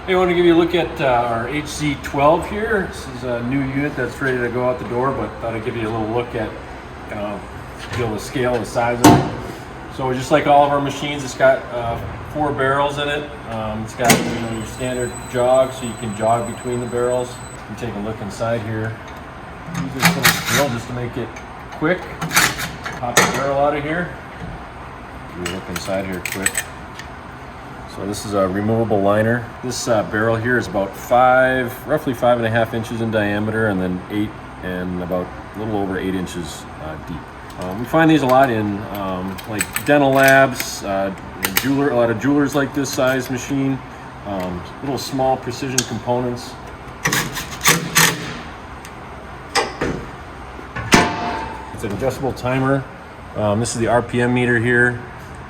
Hey, I want to give you a look at our HZ-12 here. This is a new unit that's ready to go out the door, but thought I'd give you a little look at be able to scale the size of it. So just like all of our machines, it's got 4 barrels in it. It's got your standard jog, so you can jog between the barrels. You can take a look inside here. Use this little drill just to make it quick. Pop the barrel out of here. Give you a look inside here quick. So this is a removable liner. This barrel here is about roughly 5.5 inches in diameter, and then 8 and about a little over 8 inches deep. We find these a lot in like dental labs, a lot of jewelers like this size machine. Little small precision components. It's an adjustable timer. This is the RPM meter here.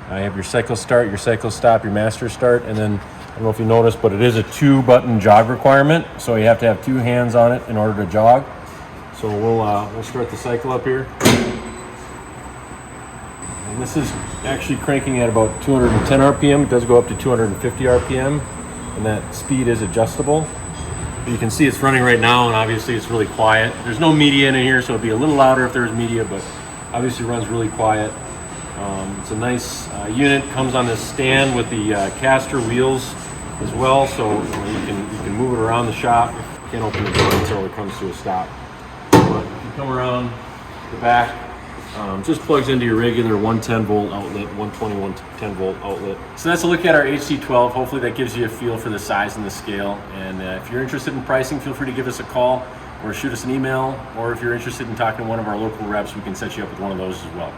I have your cycle start, your cycle stop, your master start, and then I don't know if you noticed, but it is a 2-button jog requirement, so you have to have 2 hands on it in order to jog. So we'll start the cycle up here. And this is actually cranking at about 210 RPM. It does go up to 250 RPM, and that speed is adjustable. You can see it's running right now, and obviously it's really quiet. There's no media in here, so it'd be a little louder if there was media, but obviously runs really quiet. It's a nice unit. Comes on this stand with the caster wheels as well, so you can move it around the shop. You can't open the door until it comes to a stop. But if you come around the back, just plugs into your regular 110 volt outlet, 120, 110 volt outlet. So that's a look at our HZ-12. Hopefully that gives you a feel for the size and the scale. And if you're interested in pricing, feel free to give us a call or shoot us an email. Or if you're interested in talking to one of our local reps, we can set you up with one of those as well.